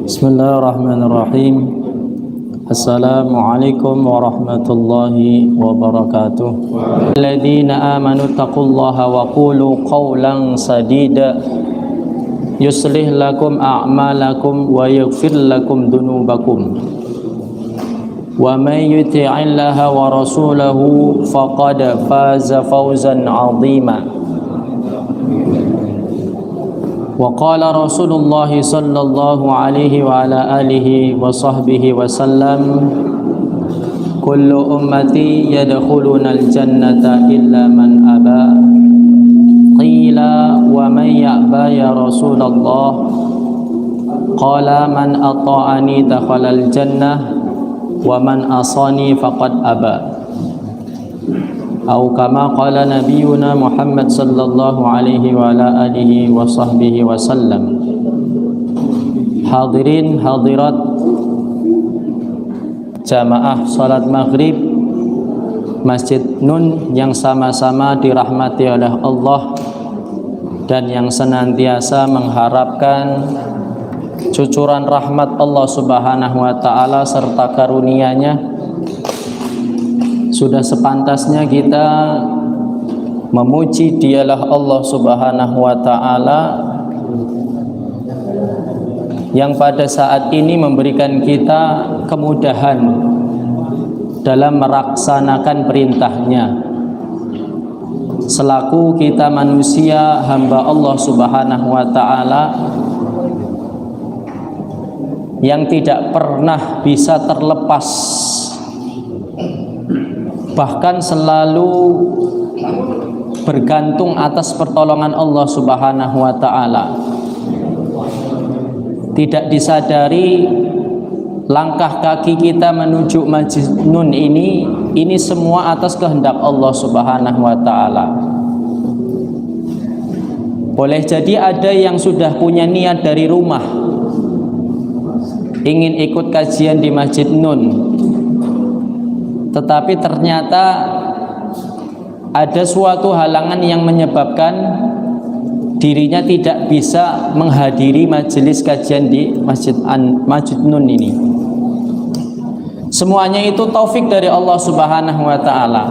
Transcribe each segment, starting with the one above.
Bismillahirrahmanirrahim. Assalamualaikum warahmatullahi wabarakatuh. Alladzina amanu taqullaha wa qulu qawlan sadida yuslih lakum a'malakum wa yaghfir lakum dunubakum wa may yuti'illaha wa rasulahu faqad faza fawzan 'azima. Wa qala Rasulullah sallallahu alaihi wa ala alihi wa sahbihi wa sallam, kullu ummati yadkhuluna al-jannata illa man aba. Qila wa man ya'ba ya Rasulullah? Qala man ata'ani dakhala al-jannah wa man asani faqad aba. Atau kama qala nabiyuna Muhammad sallallahu alaihi wa ala alihi wa sahbihi wa sallam. Hadirin hadirat jamaah salat maghrib Masjid Nun yang sama-sama dirahmati oleh Allah dan yang senantiasa mengharapkan cucuran rahmat Allah subhanahu wa ta'ala serta karunia-Nya. Sudah sepantasnya kita memuji Dialah Allah subhanahu wa ta'ala yang pada saat ini memberikan kita kemudahan dalam melaksanakan perintahnya. Selaku kita manusia hamba Allah subhanahu wa ta'ala yang tidak pernah bisa terlepas, bahkan selalu bergantung atas pertolongan Allah subhanahu wa ta'ala. Tidak disadari langkah kaki kita menuju Masjid Nun ini semua atas kehendak Allah subhanahu wa ta'ala. Boleh jadi ada yang sudah punya niat dari rumah ingin ikut kajian di Masjid Nun, tetapi ternyata ada suatu halangan yang menyebabkan dirinya tidak bisa menghadiri majelis kajian di Masjid Nun ini. Semuanya itu taufik dari Allah subhanahu wa ta'ala.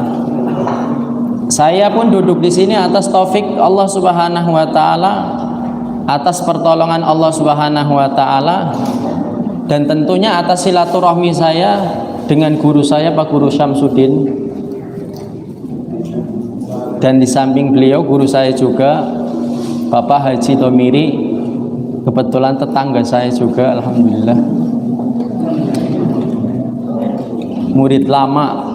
Saya pun duduk di sini atas taufik Allah subhanahu wa ta'ala, atas pertolongan Allah subhanahu wa ta'ala, dan tentunya atas silaturahmi saya dengan guru saya Pak Guru Syamsuddin, dan di samping beliau guru saya juga Bapak Haji Tomiri, kebetulan tetangga saya juga, alhamdulillah, murid lama.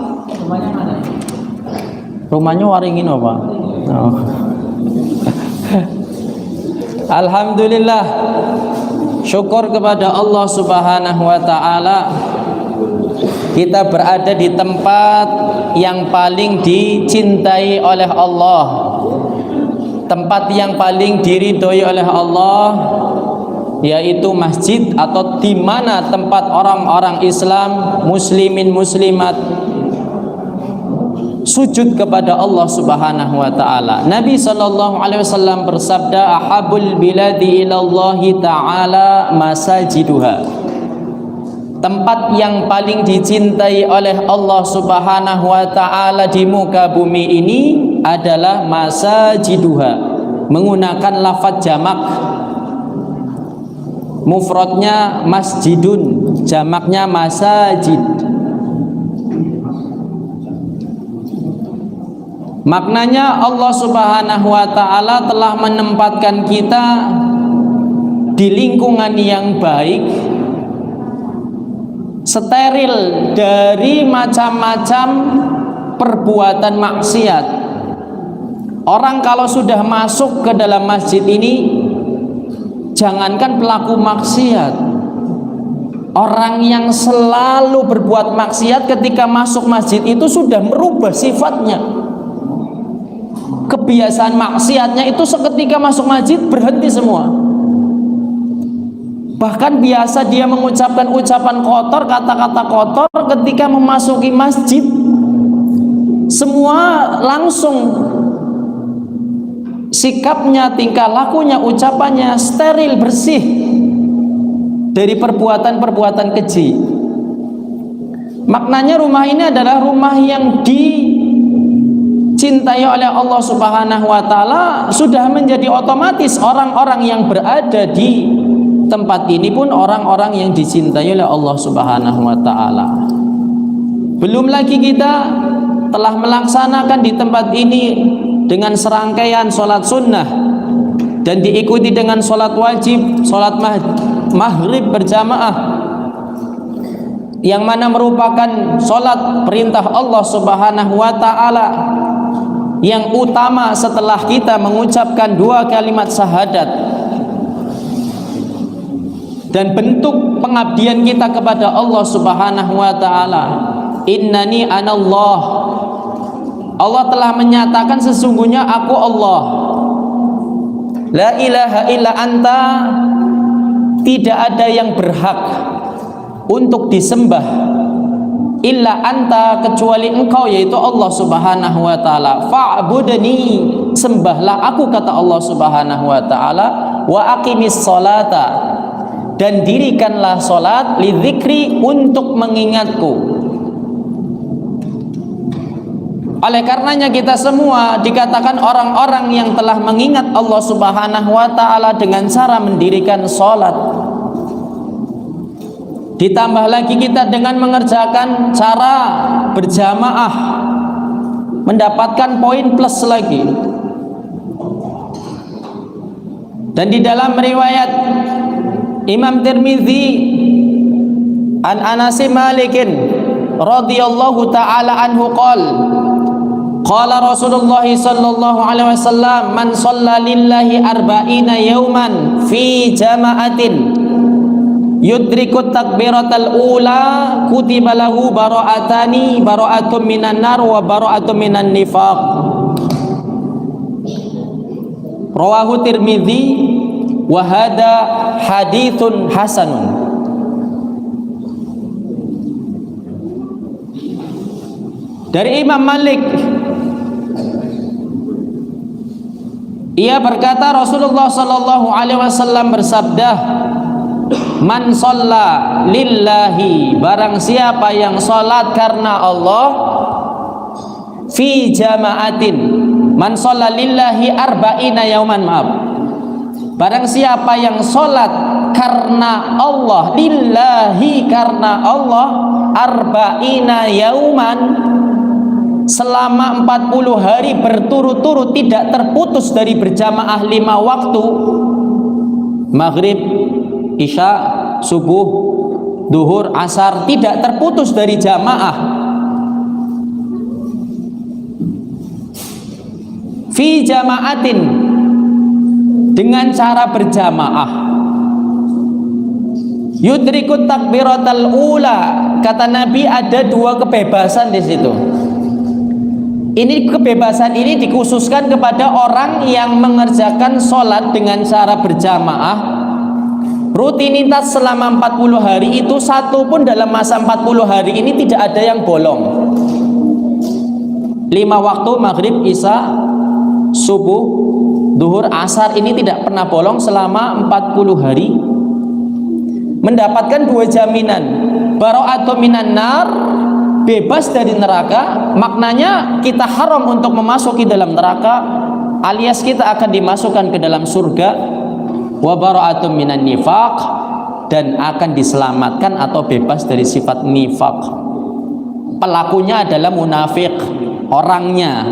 Rumahnya Waringin apa? Oh. Alhamdulillah, syukur kepada Allah subhanahu wa ta'ala, kita berada di tempat yang paling dicintai oleh Allah, tempat yang paling diridhoi oleh Allah, yaitu masjid, atau di mana tempat orang-orang Islam, muslimin muslimat sujud kepada Allah subhanahu wa ta'ala. Nabi sallallahu alaihi wasallam bersabda, ahabul biladi ilallahi ta'ala masajiduha. Tempat yang paling dicintai oleh Allah subhanahu wa ta'ala di muka bumi ini adalah masajiduha, menggunakan lafaz jamak. Mufradnya masjidun, jamaknya masajid. Maknanya Allah subhanahu wa ta'ala telah menempatkan kita di lingkungan yang baik, steril dari macam-macam perbuatan maksiat. Orang kalau sudah masuk ke dalam masjid ini, jangankan pelaku maksiat, orang yang selalu berbuat maksiat ketika masuk masjid itu sudah merubah sifatnya. Kebiasaan maksiatnya itu seketika masuk masjid berhenti semua. Bahkan biasa dia mengucapkan ucapan kotor, kata-kata kotor ketika memasuki masjid. Semua langsung sikapnya, tingkah lakunya, ucapannya steril, bersih dari perbuatan-perbuatan keji. Maknanya rumah ini adalah rumah yang dicintai oleh Allah Subhanahu wa taala. Sudah menjadi otomatis orang-orang yang berada di tempat ini pun orang-orang yang dicintai oleh Allah Subhanahu wa taala. Belum lagi kita telah melaksanakan di tempat ini dengan serangkaian sholat sunnah dan diikuti dengan sholat wajib, sholat maghrib berjamaah, yang mana merupakan sholat perintah Allah Subhanahu wa ta'ala yang utama setelah kita mengucapkan 2 kalimat syahadat, dan bentuk pengabdian kita kepada Allah Subhanahu wa ta'ala. Innani anallah, Allah telah menyatakan sesungguhnya aku Allah. La ilaha illa anta, tidak ada yang berhak untuk disembah illa anta, kecuali engkau, yaitu Allah Subhanahu wa ta'ala. Fa'budni, sembahlah aku, kata Allah Subhanahu wa ta'ala. Wa aqimis sholata, dan dirikanlah sholat, lidzikri, untuk mengingatku. Oleh karenanya kita semua dikatakan orang-orang yang telah mengingat Allah Subhanahu wa ta'ala dengan cara mendirikan sholat. Ditambah lagi kita dengan mengerjakan cara berjamaah, mendapatkan poin plus lagi. Dan di dalam riwayat Imam Tirmidzi an Anas Malikin radhiyallahu ta'ala anhu qala Rasulullah sallallahu alaihi wasallam, man shalla lillahi arba'ina yawman fi jama'atin yudrikut takbiratal ula kutiba lahu bara'atun minan nar wa bara'atun minan nifaq. Rawahu Tirmidzi wa hada haditsun hasanun. Dari Imam Malik, ia berkata Rasulullah sallallahu alaihi wasallam bersabda, man shalla lillahi, barang siapa yang salat karena Allah, fi jama'atin, man shalla lillahi arba'ina yauman, maaf, barang siapa yang salat karena Allah, lillahi, karena Allah, arba'ina yauman, selama 40 hari berturut-turut tidak terputus dari berjamaah 5 waktu, maghrib, isya, subuh, duhur, asar, tidak terputus dari jamaah, fi jama'atin, dengan cara berjamaah, yudrikut takbiratal ula, kata Nabi ada 2 kebebasan di situ. Ini kebebasan ini dikhususkan kepada orang yang mengerjakan sholat dengan cara berjamaah rutinitas selama 40 hari itu, satu pun dalam masa 40 hari ini tidak ada yang bolong. 5 waktu maghrib, isya, subuh, duhur, asar ini tidak pernah bolong selama 40 hari. Mendapatkan 2 jaminan, bara'atun minan nar, bebas dari neraka, maknanya kita haram untuk memasuki dalam neraka, alias kita akan dimasukkan ke dalam surga, wa bara'atun minan nifaq, dan akan diselamatkan atau bebas dari sifat nifaq. Pelakunya adalah munafik, orangnya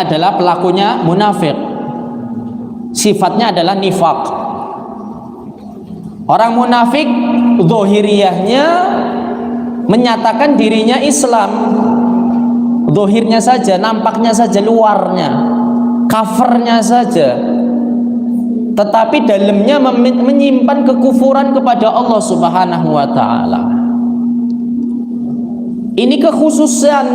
adalah pelakunya munafik, sifatnya adalah nifaq. Orang munafik zahiriyahnya menyatakan dirinya Islam, zahirnya saja, nampaknya saja, luarnya, covernya saja, tetapi dalamnya menyimpan kekufuran kepada Allah Subhanahu wa ta'ala. Ini kekhususan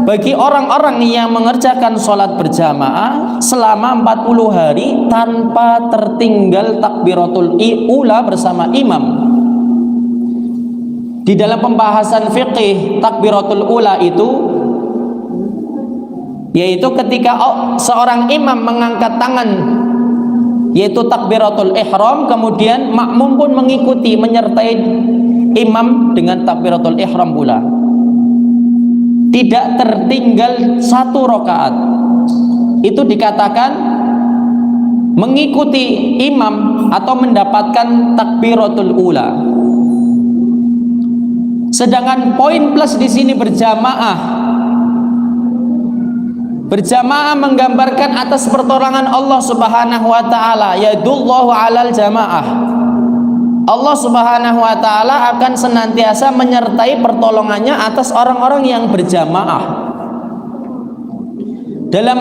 bagi orang-orang yang mengerjakan sholat berjamaah selama 40 hari tanpa tertinggal takbiratul ula bersama imam. Di dalam pembahasan fiqih, takbiratul ula itu yaitu ketika seorang imam mengangkat tangan yaitu takbiratul ihram, kemudian makmum pun mengikuti menyertai imam dengan takbiratul ihram pula. Tidak tertinggal satu rakaat. Itu dikatakan mengikuti imam atau mendapatkan takbiratul ula. Sedangkan poin plus di sini berjamaah. Berjamaah menggambarkan atas pertolongan Allah Subhanahu wa taala, yadullahu 'alal jamaah. Allah Subhanahu wa taala akan senantiasa menyertai pertolongannya atas orang-orang yang berjamaah. Dalam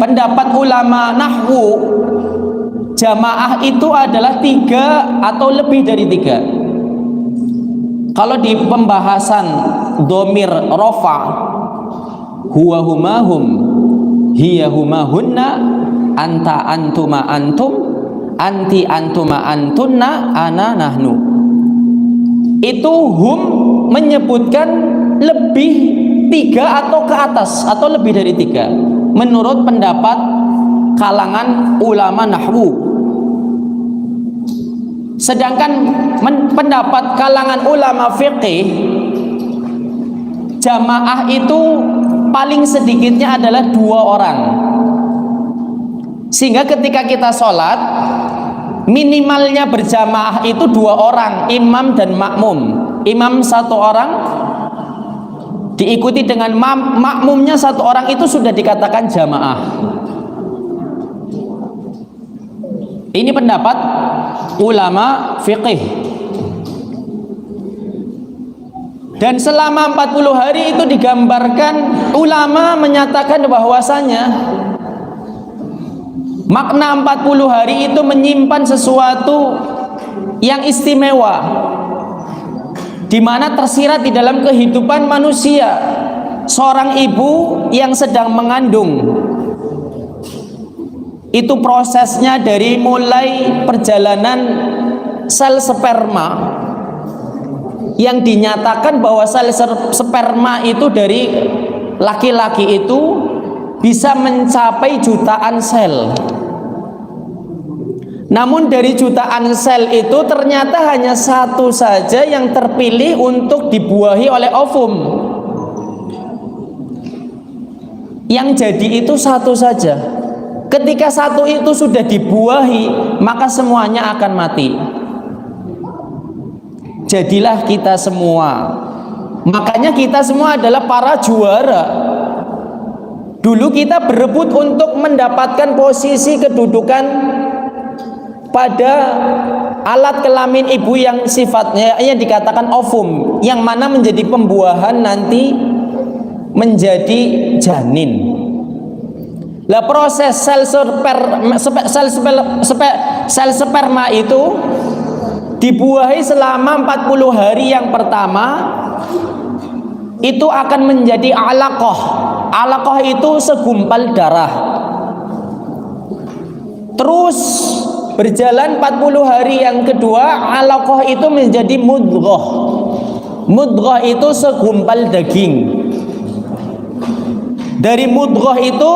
pendapat ulama nahwu, jamaah itu adalah 3 atau lebih dari 3. Kalau di pembahasan dhamir rafa, huwa huma hum, hiya huma hunna, anta antuma antum, anti antuma antunna, ana nahnu. Itu hum menyebutkan lebih 3 atau ke atas atau lebih dari 3 menurut pendapat kalangan ulama nahwu. Sedangkan pendapat kalangan ulama fiqih, jamaah itu paling sedikitnya adalah 2 orang. Sehingga ketika kita sholat, minimalnya berjamaah itu 2 orang, imam dan makmum. Imam 1 orang diikuti dengan makmumnya 1 orang, itu sudah dikatakan jamaah. Ini pendapat ulama fiqih. Dan selama 40 hari itu digambarkan, ulama menyatakan bahwasanya makna 40 hari itu menyimpan sesuatu yang istimewa, di mana tersirat di dalam kehidupan manusia. Seorang ibu yang sedang mengandung, itu prosesnya dari mulai perjalanan sel sperma, yang dinyatakan bahwa sel sperma itu dari laki-laki itu bisa mencapai jutaan sel. Namun dari jutaan sel itu ternyata hanya 1 saja yang terpilih untuk dibuahi oleh ovum. Yang jadi itu 1 saja. Ketika 1 itu sudah dibuahi, maka semuanya akan mati. Jadilah kita semua. Makanya kita semua adalah para juara. Dulu kita berebut untuk mendapatkan posisi kedudukan pada alat kelamin ibu yang sifatnya yang dikatakan ovum, yang mana menjadi pembuahan nanti menjadi janin. Lah proses sel sperma itu dibuahi selama 40 hari yang pertama, itu akan menjadi alaqah. Alaqah itu segumpal darah. Terus berjalan 40 hari yang kedua, alaqah itu menjadi mudghah. Mudghah itu segumpal daging. Dari mudghah itu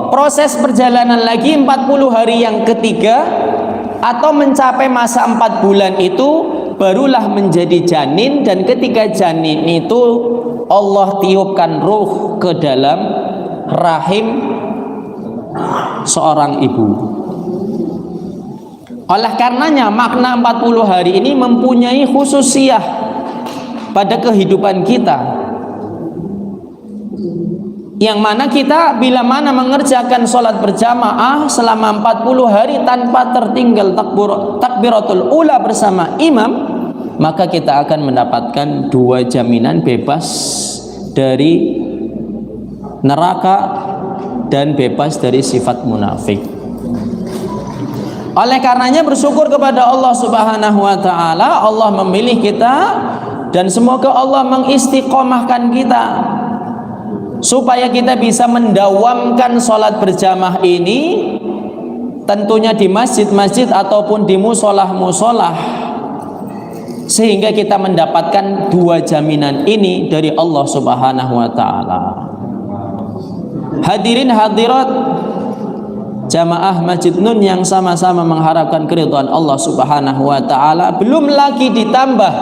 proses perjalanan lagi 40 hari yang ketiga, atau mencapai masa 4 bulan itu barulah menjadi janin. Dan ketika janin itu Allah tiupkan ruh ke dalam rahim seorang ibu. Oleh karenanya makna 40 hari ini mempunyai khususiyah pada kehidupan kita, yang mana kita bila mana mengerjakan sholat berjamaah selama 40 hari tanpa tertinggal takbiratul ula bersama imam, maka kita akan mendapatkan 2 jaminan bebas dari neraka dan bebas dari sifat munafik. Oleh karenanya bersyukur kepada Allah Subhanahu wa taala, Allah memilih kita, dan semoga Allah mengistiqomahkan kita supaya kita bisa mendawamkan sholat berjamaah ini, tentunya di masjid-masjid ataupun di musolah-musolah, sehingga kita mendapatkan 2 jaminan ini dari Allah Subhanahu wa taala. Hadirin hadirat jamaah Masjid Nun yang sama-sama mengharapkan keridhaan Allah Subhanahu wa taala, belum lagi ditambah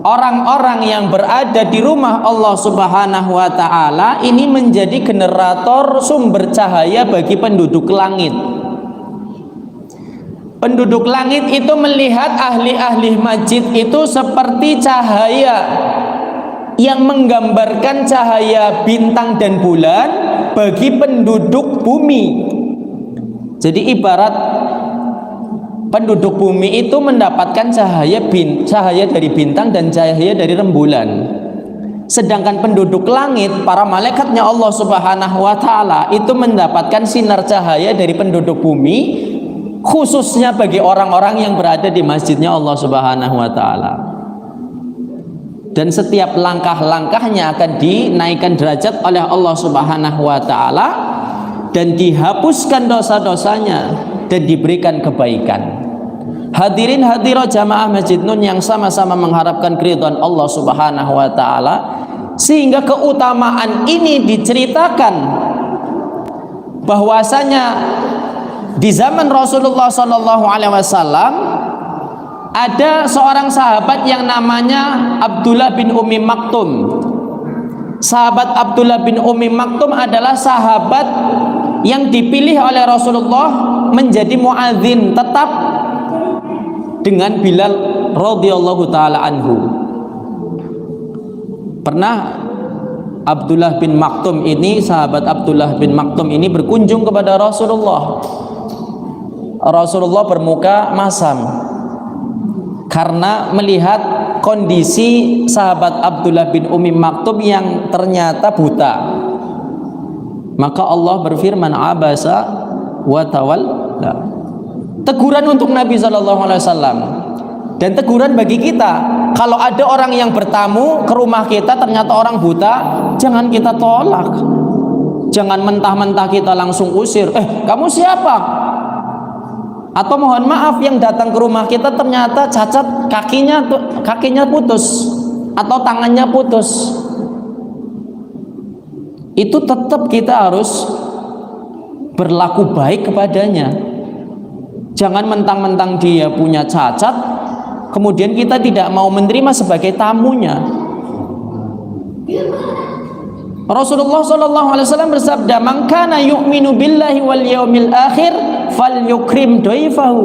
orang-orang yang berada di rumah Allah Subhanahu wa taala ini menjadi generator sumber cahaya bagi penduduk langit. Penduduk langit itu melihat ahli-ahli masjid itu seperti cahaya yang menggambarkan cahaya bintang dan bulan bagi penduduk bumi. Jadi ibarat penduduk bumi itu mendapatkan cahaya dari bintang dan cahaya dari rembulan. Sedangkan penduduk langit, para malaikatnya Allah Subhanahu wa taala itu mendapatkan sinar cahaya dari penduduk bumi, khususnya bagi orang-orang yang berada di masjidnya Allah Subhanahu wa taala. Dan setiap langkah-langkahnya akan dinaikkan derajat oleh Allah Subhanahu wa taala dan dihapuskan dosa-dosanya dan diberikan kebaikan. Hadirin hadirat jamaah Masjid Nun yang sama-sama mengharapkan keridhaan Allah Subhanahu wa taala, sehingga keutamaan ini diceritakan bahwasanya di zaman Rasulullah sallallahu alaihi wasallam ada seorang sahabat yang namanya Abdullah bin Ummi Maktum. Sahabat Abdullah bin Ummi Maktum adalah sahabat yang dipilih oleh Rasulullah menjadi muadzin tetap dengan Bilal radhiyallahu taala anhu. Pernah Abdullah bin Maktum ini, sahabat Abdullah bin Maktum ini berkunjung kepada Rasulullah. Rasulullah bermuka masam karena melihat kondisi sahabat Abdullah bin Ummi Maktum yang ternyata buta. Maka Allah berfirman, abasa wa tawalla. Teguran untuk Nabi SAW dan teguran bagi kita. Kalau ada orang yang bertamu ke rumah kita ternyata orang buta, jangan kita tolak. Jangan mentah-mentah kita langsung usir. Kamu siapa? Atau mohon maaf, yang datang ke rumah kita ternyata cacat, kakinya putus atau tangannya putus. Itu tetap kita harus berlaku baik kepadanya. Jangan mentang-mentang dia punya cacat kemudian kita tidak mau menerima sebagai tamunya. Rasulullah SAW bersabda, "Man kana yu'minu billahi wal yaumil akhir falyukrim dhaifahu."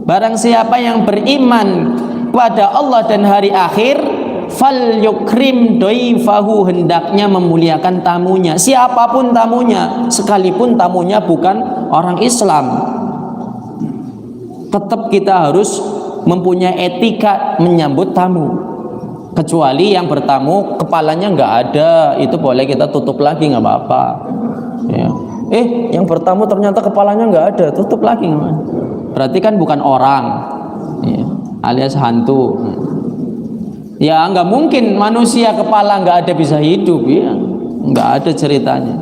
Barang siapa yang beriman kepada Allah dan hari akhir, falyukrim dhaifahu, hendaknya memuliakan tamunya, siapapun tamunya, sekalipun tamunya bukan orang Islam. Tetap kita harus mempunyai etika menyambut tamu. Kecuali yang bertamu kepalanya nggak ada, itu boleh kita tutup lagi, nggak apa-apa ya. Yang bertamu ternyata kepalanya nggak ada, tutup lagi, berarti kan bukan orang ya, alias hantu ya. Nggak mungkin manusia kepala nggak ada bisa hidup ya, nggak ada ceritanya.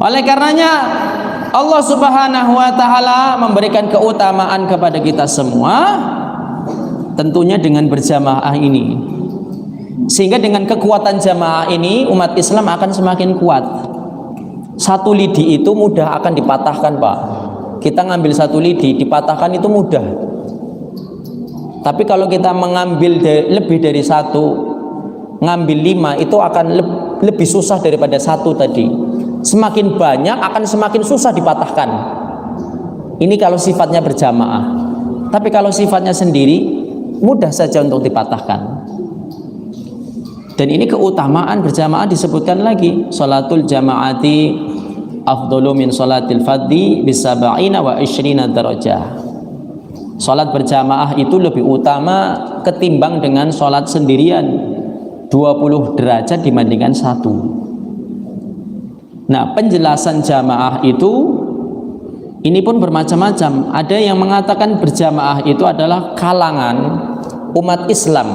Oleh karenanya Allah Subhanahu wa taala memberikan keutamaan kepada kita semua, tentunya dengan berjamaah ini. Sehingga dengan kekuatan jamaah ini umat Islam akan semakin kuat. Satu lidi itu mudah akan dipatahkan, Pak. Kita ngambil satu lidi, dipatahkan itu mudah. Tapi kalau kita mengambil lebih dari satu, ngambil 5, itu akan lebih susah daripada satu tadi. Semakin banyak akan semakin susah dipatahkan. Ini kalau sifatnya berjamaah. Tapi kalau sifatnya sendiri, mudah saja untuk dipatahkan. Dan ini keutamaan berjamaah disebutkan lagi, salatul jamaati afdalu min salatil fadhi bisab'ina wa 20 darajah. Salat berjamaah itu lebih utama ketimbang dengan salat sendirian, 20 derajat dibandingkan satu. Nah, penjelasan jamaah itu ini pun bermacam-macam. Ada yang mengatakan berjamaah itu adalah kalangan umat Islam,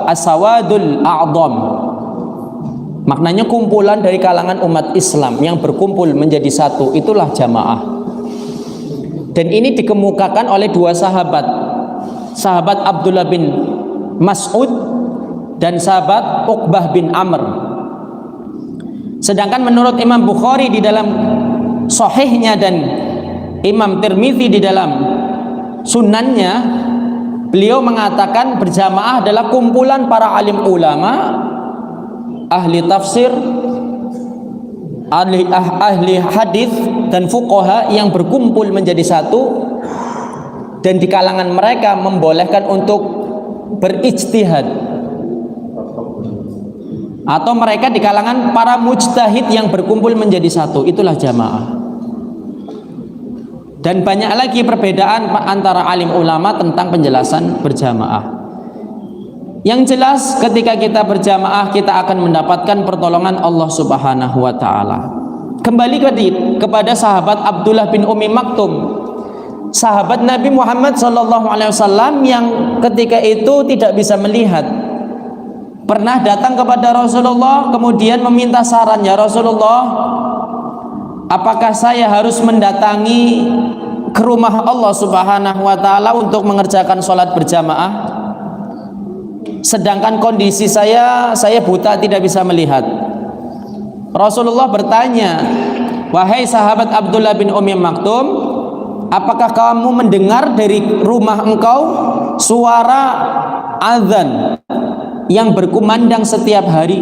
asawadul a'dham. Maknanya kumpulan dari kalangan umat Islam yang berkumpul menjadi satu, itulah jamaah. Dan ini dikemukakan oleh dua sahabat, sahabat Abdullah bin Mas'ud dan sahabat Uqbah bin Amr. Sedangkan menurut Imam Bukhari di dalam sahihnya dan Imam Tirmidzi di dalam sunannya, beliau mengatakan berjamaah adalah kumpulan para alim ulama, ahli tafsir, ahli hadis dan fuqaha yang berkumpul menjadi satu, dan di kalangan mereka membolehkan untuk berijtihad, atau mereka di kalangan para mujtahid yang berkumpul menjadi satu. Itulah jamaah. Dan banyak lagi perbedaan antara alim ulama tentang penjelasan berjamaah. Yang jelas ketika kita berjamaah kita akan mendapatkan pertolongan Allah Subhanahu wa taala. Kembali kepada sahabat Abdullah bin Ummi Maktum, sahabat Nabi Muhammad SAW yang ketika itu tidak bisa melihat, pernah datang kepada Rasulullah kemudian meminta saran, ya Rasulullah, apakah saya harus mendatangi ke rumah Allah Subhanahu wa taala untuk mengerjakan sholat berjamaah? Sedangkan kondisi saya buta, tidak bisa melihat. Rasulullah bertanya, wahai sahabat Abdullah bin Ummi Maktum, apakah kamu mendengar dari rumah engkau suara azan yang berkumandang setiap hari?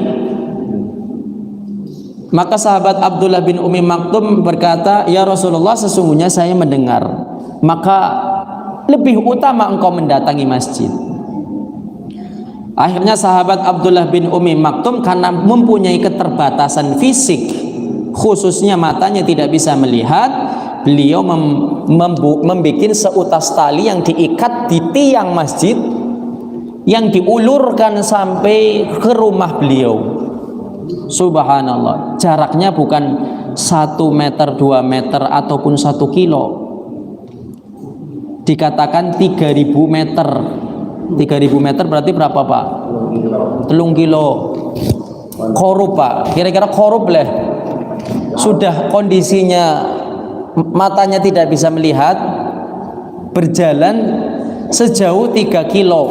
Maka sahabat Abdullah bin Ummi Maktum berkata, ya Rasulullah, sesungguhnya saya mendengar. Maka lebih utama engkau mendatangi masjid. Akhirnya sahabat Abdullah bin Ummi Maktum karena mempunyai keterbatasan fisik, khususnya matanya tidak bisa melihat, beliau membuat seutas tali yang diikat di tiang masjid yang diulurkan sampai ke rumah beliau. Subhanallah, jaraknya bukan 1 meter, 2 meter ataupun 1 kilo, dikatakan 3000 meter. 3000 meter berarti berapa Pak? 3 kilo. Korup Pak, kira-kira korup lah. Sudah kondisinya matanya tidak bisa melihat, berjalan sejauh 3 kilo.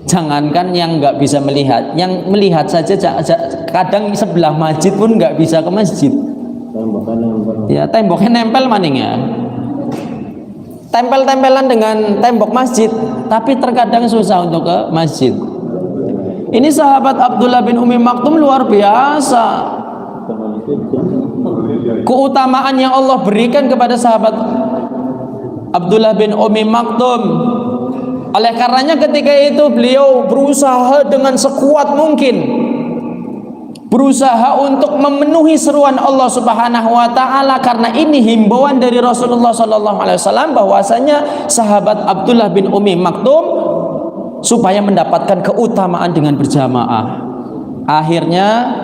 Jangankan yang nggak bisa melihat, yang melihat saja kadang sebelah masjid pun nggak bisa ke masjid. Ya, temboknya nempel maning ya. Tempel-tempelan dengan tembok masjid, tapi terkadang susah untuk ke masjid. Ini sahabat Abdullah bin Ummi Maktum luar biasa. Keutamaan yang Allah berikan kepada sahabat Abdullah bin Ummi Maktum. Oleh karenanya ketika itu beliau berusaha dengan sekuat mungkin, berusaha untuk memenuhi seruan Allah Subhanahu wa taala, karena ini himbauan dari Rasulullah SAW bahwasanya sahabat Abdullah bin Ummi Maktum supaya mendapatkan keutamaan dengan berjamaah. Akhirnya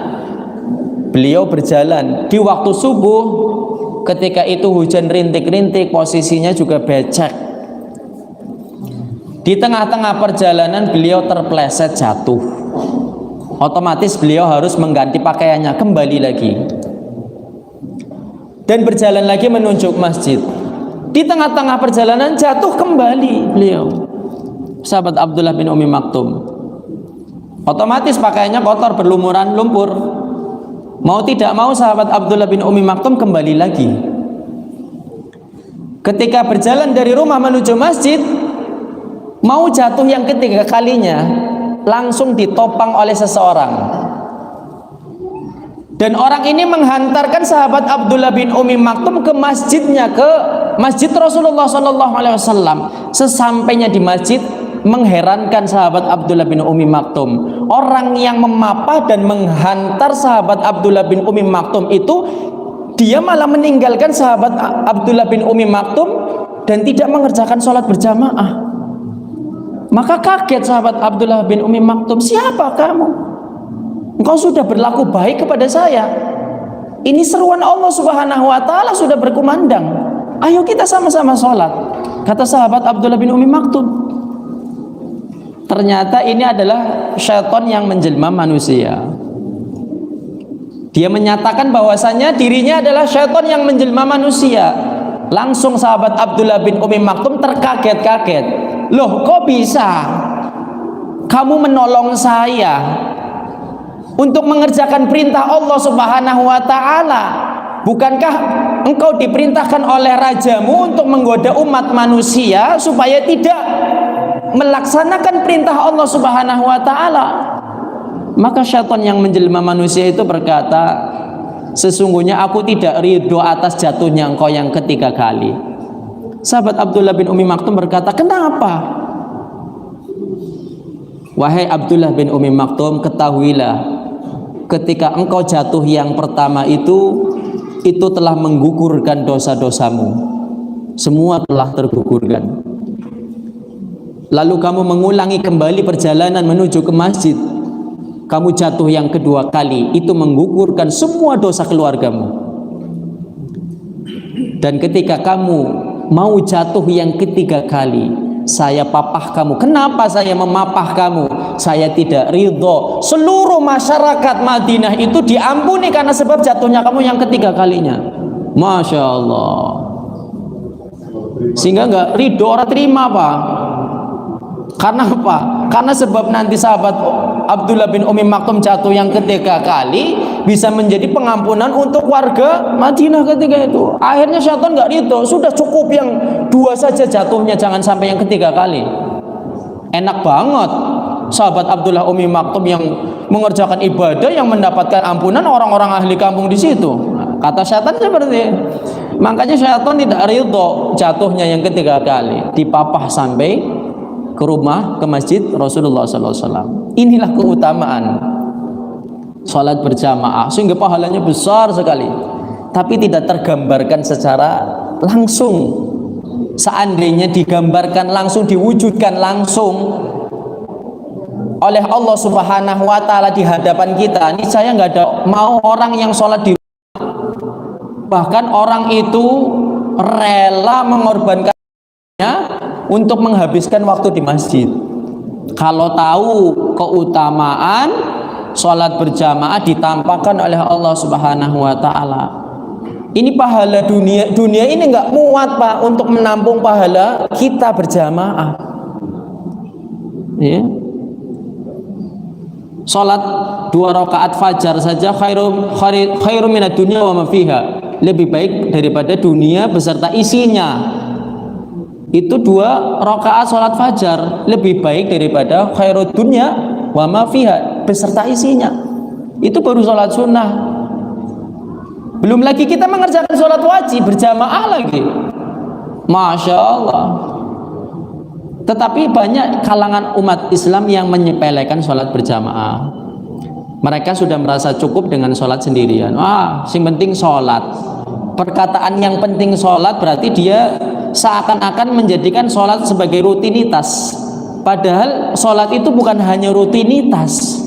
beliau berjalan di waktu subuh, ketika itu hujan rintik-rintik, posisinya juga becek. Di tengah-tengah perjalanan beliau terpleset jatuh. Otomatis beliau harus mengganti pakaiannya, kembali lagi dan berjalan lagi menuju masjid. Di tengah-tengah perjalanan jatuh kembali beliau, sahabat Abdullah bin Ummi Maktum. Otomatis pakaiannya kotor, berlumuran lumpur. Mau tidak mau sahabat Abdullah bin Ummi Maktum kembali lagi. Ketika berjalan dari rumah menuju masjid, mau jatuh yang ketiga kalinya, langsung ditopang oleh seseorang, dan orang ini menghantarkan sahabat Abdullah bin Ummi Maktum ke masjidnya, ke masjid Rasulullah SAW. Sesampainya di masjid, mengherankan sahabat Abdullah bin Ummi Maktum, orang yang memapah dan menghantar sahabat Abdullah bin Ummi Maktum itu, dia malah meninggalkan sahabat Abdullah bin Ummi Maktum dan tidak mengerjakan sholat berjamaah. Maka kaget sahabat Abdullah bin Ummi Maktum, siapa kamu? Engkau sudah berlaku baik kepada saya. Ini seruan Allah Subhanahu wa taala sudah berkumandang. Ayo kita sama-sama sholat. Kata sahabat Abdullah bin Ummi Maktum. Ternyata ini adalah syaitan yang menjelma manusia. Dia menyatakan bahwasanya dirinya adalah syaitan yang menjelma manusia. Langsung sahabat Abdullah bin Ummi Maktum terkaget-kaget. Loh, kok bisa? kamu menolong saya untuk mengerjakan perintah Allah Subhanahu wa taala. Bukankah engkau diperintahkan oleh rajamu untuk menggoda umat manusia supaya tidak melaksanakan perintah Allah Subhanahu wa taala? Maka syaitan yang menjelma manusia itu berkata, sesungguhnya aku tidak ridho atas jatuhnya engkau yang ketiga kali. Sahabat Abdullah bin Umi Maktum berkata, kenapa? Wahai Abdullah bin Umi Maktum, ketahuilah, ketika engkau jatuh yang pertama itu telah menggugurkan dosa-dosamu. Semua telah tergugurkan. Lalu kamu mengulangi kembali perjalanan menuju ke masjid. Kamu jatuh yang kedua kali, itu menggugurkan semua dosa keluargamu. Dan ketika kamu mau jatuh yang ketiga kali, saya papah kamu. Kenapa saya memapah kamu? Saya tidak ridho seluruh masyarakat Madinah itu diampuni karena sebab jatuhnya kamu yang ketiga kalinya. Masya Allah. Sehingga nggak ridho, orang terima Pak. Karena apa? Karena sebab nanti sahabat Abdullah bin Umi Maktum jatuh yang ketiga kali bisa menjadi pengampunan untuk warga Madinah ketika itu. Akhirnya syaitan nggak ridho, sudah cukup yang dua saja jatuhnya, jangan sampai yang ketiga kali. Enak banget sahabat Abdullah Umi Maktum yang mengerjakan ibadah yang mendapatkan ampunan orang-orang ahli kampung di situ. Kata syaitan seperti itu. Makanya syaitan tidak ridho jatuhnya yang ketiga kali, dipapah sampai ke rumah, ke masjid Rasulullah SAW. Inilah keutamaan sholat berjamaah, sehingga pahalanya besar sekali, tapi tidak tergambarkan secara langsung. Seandainya digambarkan langsung, diwujudkan langsung oleh Allah Subhanahu wa taala di hadapan kita, ini saya nggak ada mau orang yang sholat di rumah. Bahkan orang itu rela mengorbankannya untuk menghabiskan waktu di masjid. Kalau tahu keutamaan sholat berjamaah ditampakkan oleh Allah Subhanahu wa taala. Ini pahala dunia ini nggak muat Pak untuk menampung pahala kita berjamaah. Ya. Sholat 2 rakaat fajar saja khairum minad dunya wa ma fiha. Lebih baik daripada dunia beserta isinya. Itu 2 rakaat sholat fajar lebih baik daripada khairud dunya wa ma fiha beserta isinya. Itu baru sholat sunnah. Belum lagi kita mengerjakan sholat wajib berjamaah lagi. Masya Allah. Tetapi banyak kalangan umat Islam yang menyepelekan sholat berjamaah. Mereka sudah merasa cukup dengan sholat sendirian. Sing penting sholat. Perkataan yang penting sholat berarti dia seakan-akan menjadikan sholat sebagai rutinitas. Padahal sholat itu bukan hanya rutinitas,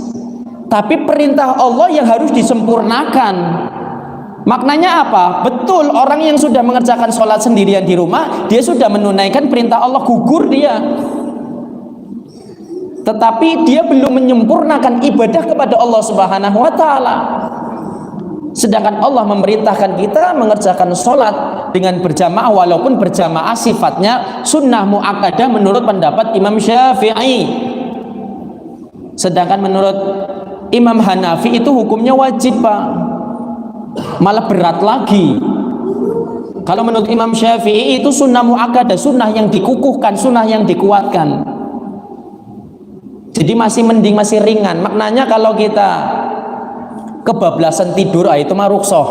tapi perintah Allah yang harus disempurnakan. Maknanya apa? Betul, orang yang sudah mengerjakan sholat sendirian di rumah, dia sudah menunaikan perintah Allah, gugur dia. Tetapi dia belum menyempurnakan ibadah kepada Allah Subhanahu wa taala. Sedangkan Allah memerintahkan kita mengerjakan sholat dengan berjamaah, walaupun berjamaah sifatnya sunnah muakkadah menurut pendapat Imam Syafi'i. Sedangkan menurut Imam Hanafi itu hukumnya wajib Pak. Malah berat lagi. Kalau menurut Imam Syafi'i itu sunnah muakkadah, sunnah yang dikukuhkan, sunnah yang dikuatkan. Jadi masih mending, masih ringan. Maknanya kalau kita kebablasan tidur, itu mah rukhsah.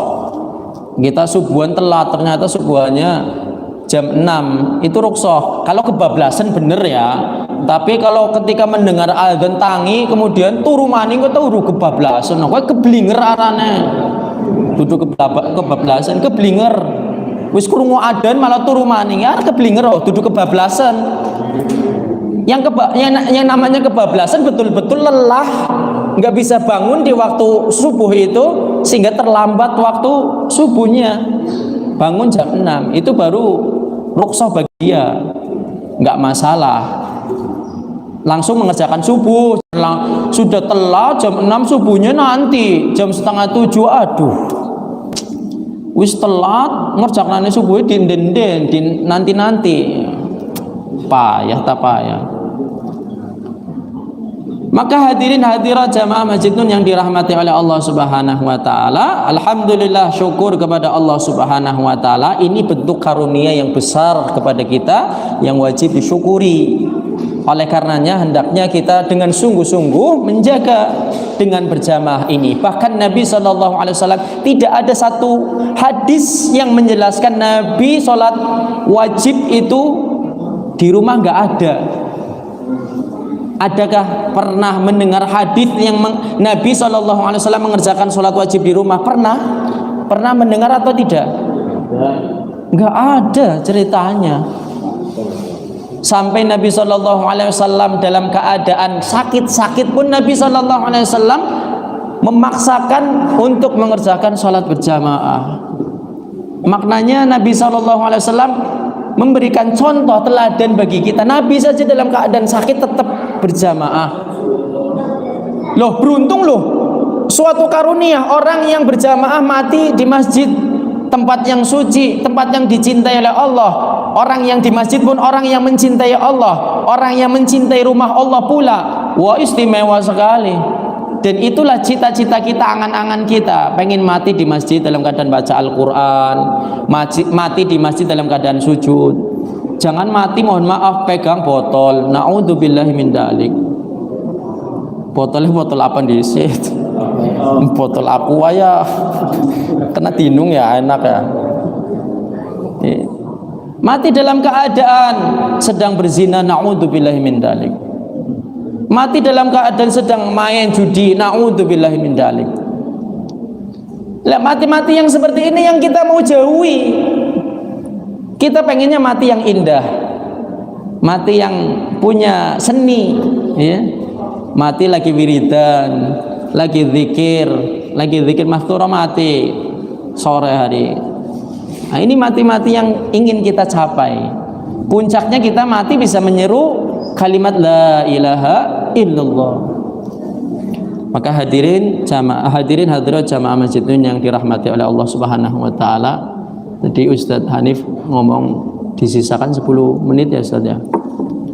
Kita subuhan telat, ternyata subuhannya jam 6, itu rukhsah. Kalau kebablasan bener ya. Tapi kalau ketika mendengar adzan tangi kemudian turu maning kok turu kebablasan, kowe keblinger arane. Duduk kebablasan, keblinger. Wis krungu adzan malah turu maning, ya keblinger duduk kebablasan. Yang namanya kebablasan betul-betul lelah, nggak bisa bangun di waktu subuh itu, sehingga terlambat waktu subuhnya. Bangun jam 6 itu baru rukhsah bagi dia, nggak masalah. Langsung mengerjakan subuh. Sudah telat jam 6, subuhnya nanti jam setengah 7. Aduh, wis telat ngerjakan subuh di nanti-nanti. Payah tak payah. Maka hadirin hadirat jamaah Masjid Nun yang dirahmati oleh Allah Subhanahu wa taala, alhamdulillah, syukur kepada Allah Subhanahu wa taala. Ini bentuk karunia yang besar kepada kita yang wajib disyukuri. Oleh karenanya hendaknya kita dengan sungguh-sungguh menjaga dengan berjamaah ini. Bahkan Nabi SAW tidak ada satu hadis yang menjelaskan Nabi sholat wajib itu di rumah, nggak ada. Adakah pernah mendengar hadis yang Nabi SAW mengerjakan sholat wajib di rumah? Pernah mendengar atau tidak? Nggak ada ceritanya. Sampai Nabi SAW dalam keadaan sakit-sakit pun Nabi SAW memaksakan untuk mengerjakan sholat berjamaah. Maknanya Nabi SAW memberikan contoh teladan bagi kita. Nabi saja dalam keadaan sakit tetap berjamaah. Loh, beruntung loh, suatu karunia orang yang berjamaah mati di masjid, tempat yang suci, tempat yang dicintai oleh Allah. Orang yang di masjid pun orang yang mencintai Allah, orang yang mencintai rumah Allah pula. Wah, istimewa sekali. Dan itulah cita-cita kita, angan-angan kita, pengen mati di masjid dalam keadaan baca Al-Quran, mati di masjid dalam keadaan sujud. Jangan mati, mohon maaf, pegang botol. Na'udzubillahi min dalik. Botolnya botol apa diisi? Botol aqua ya. Kena tinung ya, enak ya. Mati dalam keadaan sedang berzina, na'udzubillahi min dalik. Mati dalam keadaan sedang main judi, na'udzubillahi min dalik. Lah, mati-mati yang seperti ini yang kita mau jauhi. Kita pengennya mati yang indah, mati yang punya seni, ya. Mati lagi wiridan, lagi zikir mahdzura, mati sore hari. Nah, ini mati-mati yang ingin kita capai. Puncaknya kita mati bisa menyeru kalimat la ilaha illallah. Maka hadirin hadirat jamaah Masjid Nun yang dirahmati oleh Allah Subhanahu wa taala. Tadi Ustadz Hanif ngomong disisakan 10 menit ya Ustadz ya.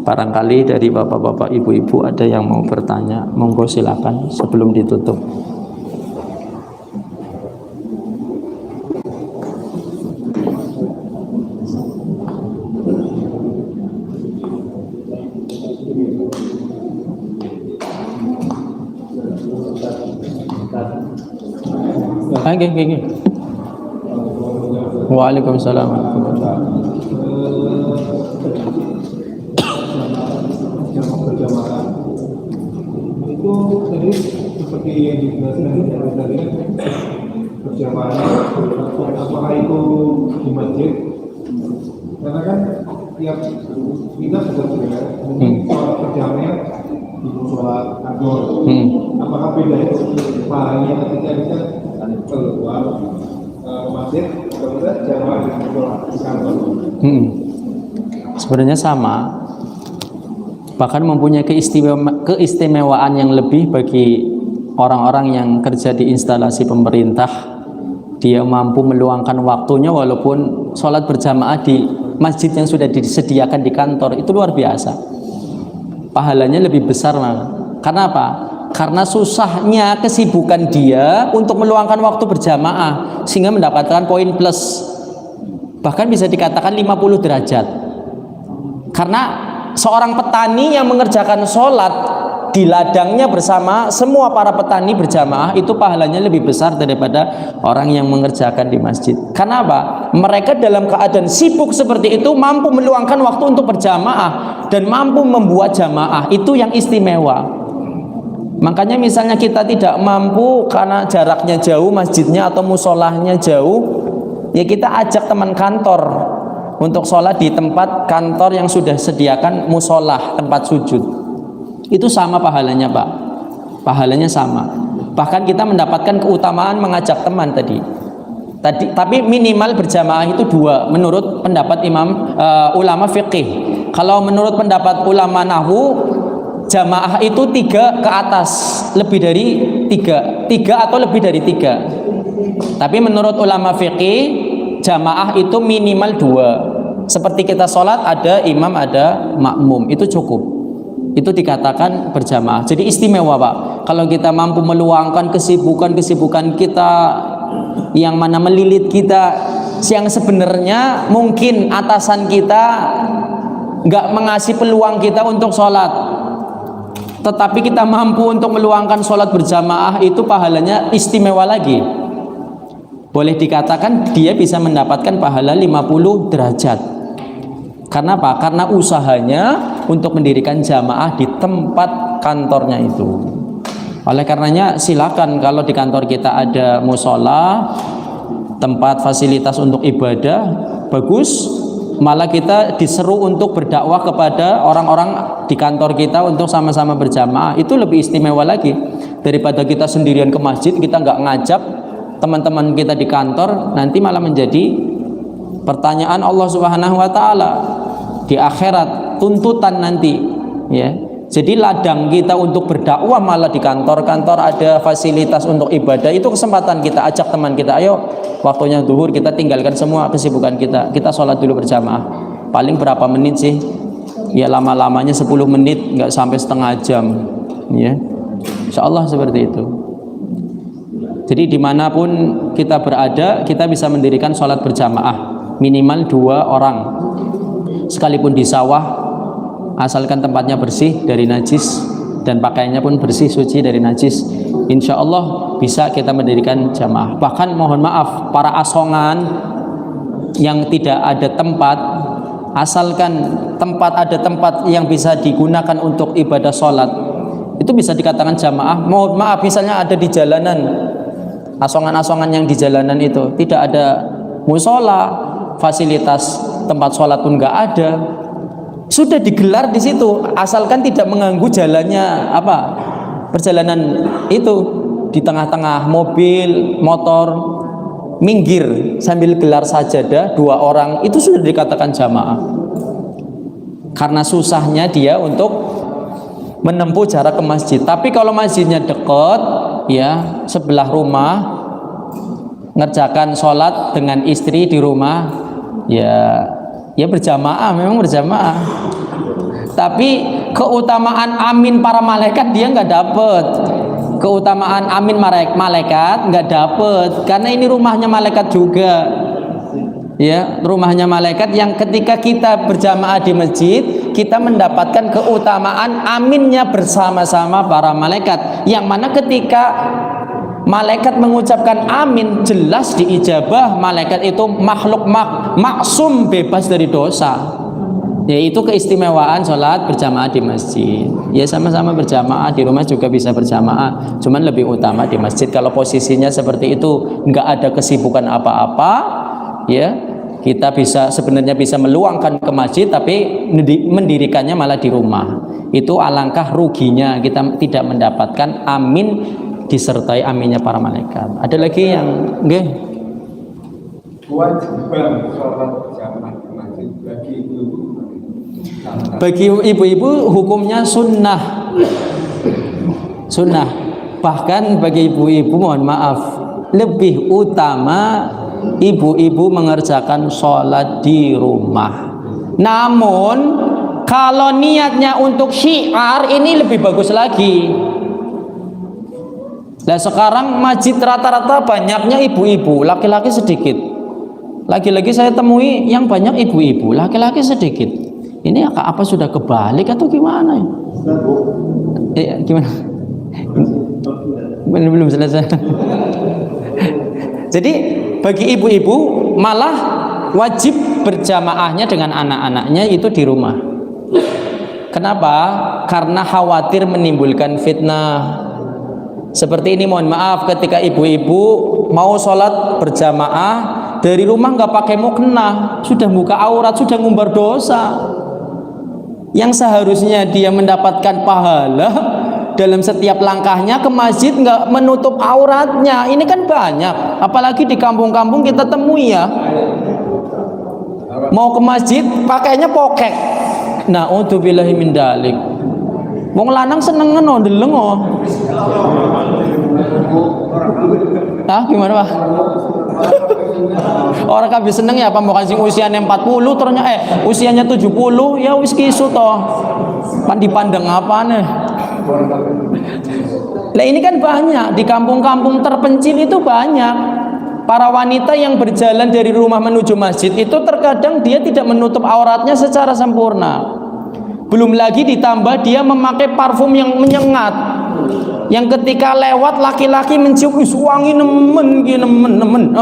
Barangkali dari bapak-bapak ibu-ibu ada yang mau bertanya, monggo silakan sebelum ditutup. Oke. Waalaikumsalam. Itu tadi seperti yang dijelaskan tadi berjamaah, apakah itu di masjid? Karena kan tiap kita sebetulnya mungkin sholat berjamaah di sholat kantor. Apakah beda itu pahalanya ketika kita keluar masjid kemudian jamaah di sholat kantor? Sebenarnya sama, bahkan mempunyai keistimewaan yang lebih bagi orang-orang yang kerja di instalasi pemerintah. Dia mampu meluangkan waktunya walaupun sholat berjamaah di masjid yang sudah disediakan di kantor, itu luar biasa. Pahalanya lebih besar malah. Karena apa? Karena susahnya kesibukan dia untuk meluangkan waktu berjamaah sehingga mendapatkan poin plus, bahkan bisa dikatakan 50 derajat. Karena seorang petani yang mengerjakan sholat di ladangnya bersama semua para petani berjamaah, itu pahalanya lebih besar daripada orang yang mengerjakan di masjid. Karena apa? Mereka dalam keadaan sibuk seperti itu mampu meluangkan waktu untuk berjamaah dan mampu membuat jamaah. Itu yang istimewa. Makanya misalnya kita tidak mampu karena jaraknya jauh masjidnya atau musolahnya jauh, ya kita ajak teman kantor untuk sholat di tempat kantor yang sudah sediakan musolah, tempat sujud. Itu sama pahalanya Pak, pahalanya sama. Bahkan kita mendapatkan keutamaan mengajak teman tadi. Tapi minimal berjamaah itu 2 menurut pendapat ulama fiqih. Kalau menurut pendapat ulama nahwu, jamaah itu 3 ke atas, lebih dari 3 atau lebih dari 3. Tapi menurut ulama fiqih, jamaah itu minimal 2. Seperti kita sholat ada imam ada makmum, itu cukup. itu dikatakan berjamaah. Jadi istimewa Pak, kalau kita mampu meluangkan kesibukan-kesibukan kita yang mana melilit kita, yang sebenarnya mungkin atasan kita nggak mengasih peluang kita untuk sholat, tetapi kita mampu untuk meluangkan sholat berjamaah, itu pahalanya istimewa lagi. Boleh dikatakan dia bisa mendapatkan pahala 50 derajat. Karena apa? Karena usahanya untuk mendirikan jamaah di tempat kantornya itu. Oleh karenanya silakan kalau di kantor kita ada musola, tempat fasilitas untuk ibadah, bagus. Malah kita diseru untuk berdakwah kepada orang-orang di kantor kita untuk sama-sama berjamaah. Itu lebih istimewa lagi daripada kita sendirian ke masjid, kita nggak ngajak teman-teman kita di kantor, nanti malah menjadi pertanyaan Allah Subhanahu wa taala di akhirat, tuntutan nanti, ya. Jadi ladang kita untuk berdakwah malah di kantor-kantor ada fasilitas untuk ibadah, itu kesempatan kita ajak teman kita, ayo waktunya zuhur kita tinggalkan semua kesibukan kita sholat dulu berjamaah. Paling berapa menit sih? Ya lama-lamanya 10 menit, nggak sampai setengah jam, ya. Insyaallah seperti itu. Jadi dimanapun kita berada, kita bisa mendirikan sholat berjamaah minimal 2 orang, sekalipun di sawah, asalkan tempatnya bersih dari najis dan pakaiannya pun bersih suci dari najis. Insya Allah bisa kita mendirikan jamaah. Bahkan mohon maaf, para asongan yang tidak ada tempat, asalkan ada tempat yang bisa digunakan untuk ibadah sholat, itu bisa dikatakan jamaah. Mohon maaf, misalnya ada di jalanan, asongan-asongan yang di jalanan itu tidak ada musola, fasilitas tempat sholat pun nggak ada, sudah digelar di situ, asalkan tidak mengganggu jalannya perjalanan itu, di tengah-tengah mobil, motor, minggir sambil gelar sajadah 2 orang, itu sudah dikatakan jamaah. Karena susahnya dia untuk menempuh jarak ke masjid. Tapi kalau masjidnya dekat, ya sebelah rumah, ngerjakan sholat dengan istri di rumah, ya berjamaah, memang berjamaah. Tapi keutamaan amin para malaikat dia nggak dapet. Keutamaan amin malaikat nggak dapet, karena ini rumahnya malaikat juga, ya, rumahnya malaikat yang ketika kita berjamaah di masjid, kita mendapatkan keutamaan aminnya bersama-sama para malaikat, yang mana ketika malaikat mengucapkan amin, jelas diijabah. Malaikat itu makhluk maksum, bebas dari dosa. Yaitu keistimewaan sholat berjamaah di masjid. Ya sama-sama berjamaah di rumah juga bisa berjamaah, cuman lebih utama di masjid. Kalau posisinya seperti itu, nggak ada kesibukan apa-apa, ya kita sebenarnya bisa meluangkan ke masjid, tapi mendirikannya malah di rumah. Itu alangkah ruginya kita tidak mendapatkan amin disertai aminnya para malaikat. Ada lagi yang enggak? Kewajiban sholat berjamaah di masjid bagi ibu-ibu. Bagi ibu-ibu hukumnya sunnah. Sunnah. Bahkan bagi ibu-ibu, mohon maaf, lebih utama ibu-ibu mengerjakan sholat di rumah. Namun kalau niatnya untuk syiar, ini lebih bagus lagi. Nah sekarang masjid rata-rata banyaknya ibu-ibu, laki-laki sedikit. Lagi-lagi saya temui yang banyak ibu-ibu, laki-laki sedikit. Ini apa sudah kebalik atau gimana? Gimana? Belum selesai. Jadi bagi ibu-ibu malah wajib berjamaahnya dengan anak-anaknya itu di rumah. Kenapa? Karena khawatir menimbulkan fitnah. Seperti ini, mohon maaf, ketika ibu-ibu mau sholat berjamaah dari rumah nggak pakai mukena, sudah buka aurat, sudah ngumbar dosa. Yang seharusnya dia mendapatkan pahala dalam setiap langkahnya ke masjid nggak menutup auratnya. Ini kan banyak, apalagi di kampung-kampung kita temui ya. Mau ke masjid pakainya pokek. Na'udzubillahi min dzalik. Wong lanang seneng ngono ndeleng. Nah, gimana Pak? Orang kabeh seneng ya pambukan sing usianya 40 ternyata usianya 70 ya wis kisu toh. Pan dipandang apane? Lah ini kan banyak di kampung-kampung terpencil itu banyak para wanita yang berjalan dari rumah menuju masjid itu terkadang dia tidak menutup auratnya secara sempurna. Belum lagi ditambah dia memakai parfum yang menyengat. Yang ketika lewat laki-laki mencium wangi nemen.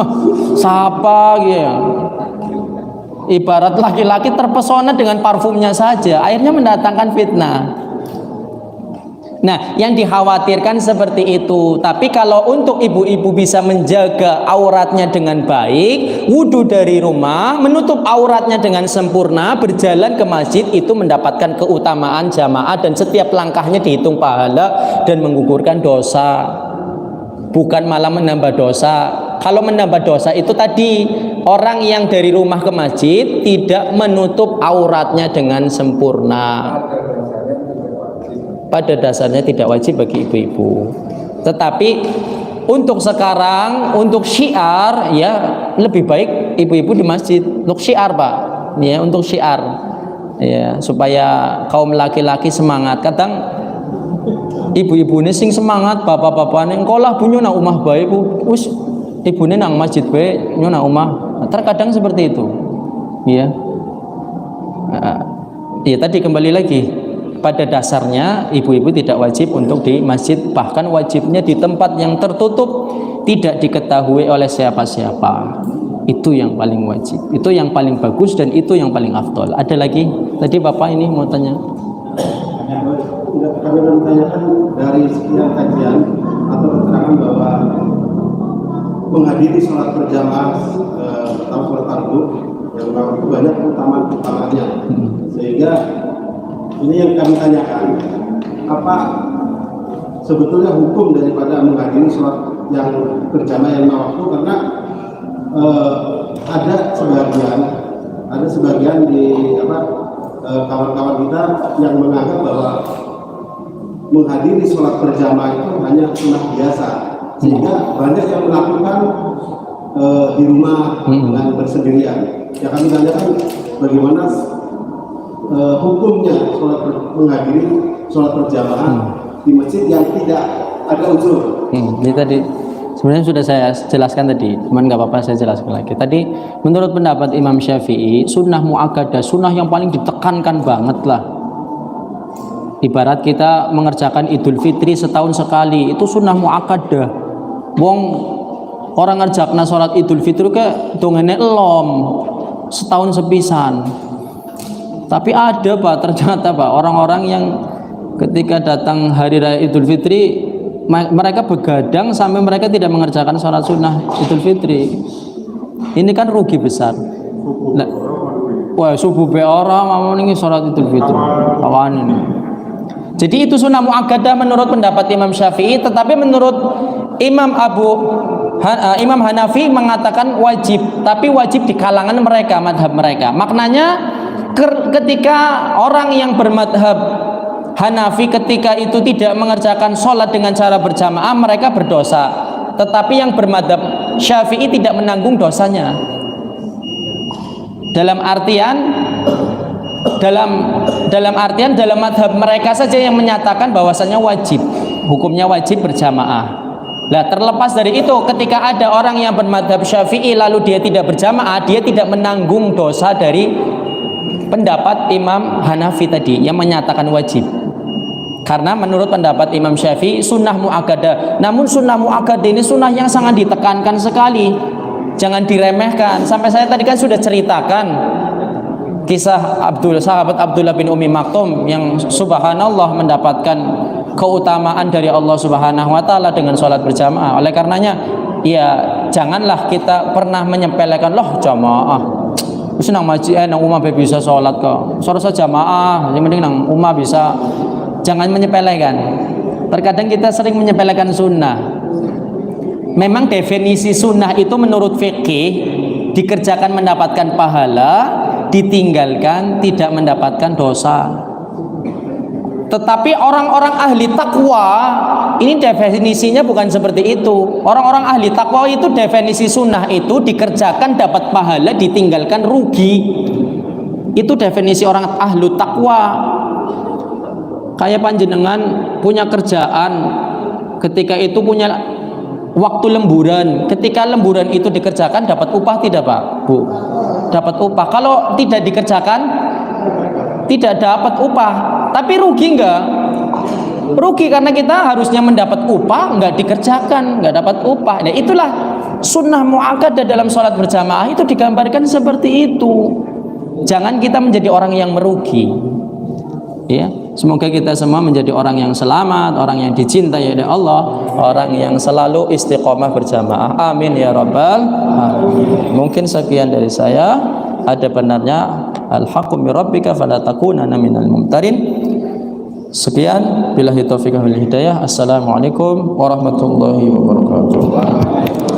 Siapa gitu. Ibarat laki-laki terpesona dengan parfumnya saja, akhirnya mendatangkan fitnah. Nah, yang dikhawatirkan seperti itu. Tapi kalau untuk ibu-ibu bisa menjaga auratnya dengan baik, wudhu dari rumah, menutup auratnya dengan sempurna, berjalan ke masjid, itu mendapatkan keutamaan jamaah dan setiap langkahnya dihitung pahala dan menggugurkan dosa. Bukan malah menambah dosa. Kalau menambah dosa itu tadi orang yang dari rumah ke masjid tidak menutup auratnya dengan sempurna. Pada dasarnya tidak wajib bagi ibu-ibu. Tetapi untuk sekarang, untuk syiar ya lebih baik ibu-ibu di masjid. Untuk syiar Pak, ya untuk syiar, ya supaya kaum laki-laki semangat. Kadang ibu-ibu ini sing semangat, bapak-bapak ini kolah bunyo nang umah bae bu, wis ibune nang masjid bae, nyo nang umah. Terkadang seperti itu, ya. Ya tadi kembali lagi. Pada dasarnya ibu-ibu tidak wajib untuk di masjid, bahkan wajibnya di tempat yang tertutup, tidak diketahui oleh siapa-siapa. Itu yang paling wajib, itu yang paling bagus dan itu yang paling afdol. Ada lagi? Tadi Bapak ini mau tanya. Kami menanyakan dari sekian kajian atau keterangan bahwa menghadiri sholat berjamaah atau sholat tarawih yang itu banyak keutamaan-utamaannya, sehingga ini yang kami tanyakan, apa sebetulnya hukum daripada menghadiri sholat yang berjamaah yang waktu, karena ada sebagian di kawan-kawan kita yang menganggap bahwa menghadiri sholat berjamaah itu hanya sunnah biasa, sehingga banyak yang melakukan di rumah dengan bersendirian. Yang kami tanyakan bagaimana hukumnya menghadiri sholat berjamaah di masjid yang tidak ada uzur. Ini tadi sebenarnya sudah saya jelaskan tadi, cuman nggak apa-apa saya jelaskan lagi. Tadi menurut pendapat Imam Syafi'i, sunnah muakkadah, sunnah yang paling ditekankan banget lah. Ibarat kita mengerjakan Idul Fitri setahun sekali, itu sunnah muakkadah. Wong orang ngerjakna sholat Idul Fitri ke dongene elom setahun sepisan. Tapi ada Pak, ternyata Pak, orang-orang yang ketika datang hari raya Idul Fitri mereka begadang sampai mereka tidak mengerjakan sholat sunnah Idul Fitri. Ini kan rugi besar. Nah, wah subuh be orang mau nih sholat Idul Fitri. Kawan ini. Jadi itu sunnah muakkadah menurut pendapat Imam Syafi'i, tetapi menurut Imam Hanafi mengatakan wajib, tapi wajib di kalangan mereka, madhab mereka. Maknanya ketika orang yang bermadhab Hanafi ketika itu tidak mengerjakan sholat dengan cara berjamaah, mereka berdosa. Tetapi yang bermadhab Syafi'i tidak menanggung dosanya. Dalam artian dalam madhab mereka saja yang menyatakan bahwasanya wajib, hukumnya wajib berjamaah. Nah, terlepas dari itu, ketika ada orang yang bermadhab Syafi'i lalu dia tidak berjamaah, dia tidak menanggung dosa dari pendapat Imam Hanafi tadi yang menyatakan wajib. Karena menurut pendapat Imam Syafi'i sunnah muakkadah. Namun sunnah muakkadah ini sunnah yang sangat ditekankan sekali, jangan diremehkan. Sampai saya tadi kan sudah ceritakan kisah sahabat Abdullah bin Umi Maktum yang subhanallah mendapatkan keutamaan dari Allah Subhanahu wa taala dengan sholat berjamaah. Oleh karenanya ya janganlah kita pernah menyepelekan loh jamaah. Wis nang masjid nang umah bisa sholat kok. Sholat jamaah, yang penting nang umah bisa. Jangan menyepelekan. Terkadang kita sering menyepelekan sunnah. Memang definisi sunnah itu menurut fikih dikerjakan mendapatkan pahala, ditinggalkan tidak mendapatkan dosa. Tetapi orang-orang ahli takwa ini definisinya bukan seperti itu. Orang-orang ahli takwa itu definisi sunnah itu dikerjakan dapat pahala, ditinggalkan rugi. Itu definisi orang ahlu takwa. Kayak panjenengan punya kerjaan, ketika itu punya waktu lemburan. Ketika lemburan itu dikerjakan dapat upah tidak Pak? Bu, dapat upah. Kalau tidak dikerjakan tidak dapat upah. Tapi rugi enggak? Rugi karena kita harusnya mendapat upah, enggak dikerjakan, enggak dapat upah. Nah, itulah sunnah muakkadah dalam sholat berjamaah itu digambarkan seperti itu. Jangan kita menjadi orang yang merugi. Ya, semoga kita semua menjadi orang yang selamat, orang yang dicintai oleh Allah, orang yang selalu istiqomah berjamaah. Amin ya rabbal alamin. Mungkin sekian dari saya. Ada benarnya al-haqqu min rabbika fala takunanna minal mumtarin. Sekian, billahi taufiq wal hidayah. Assalamualaikum warahmatullahi wabarakatuh.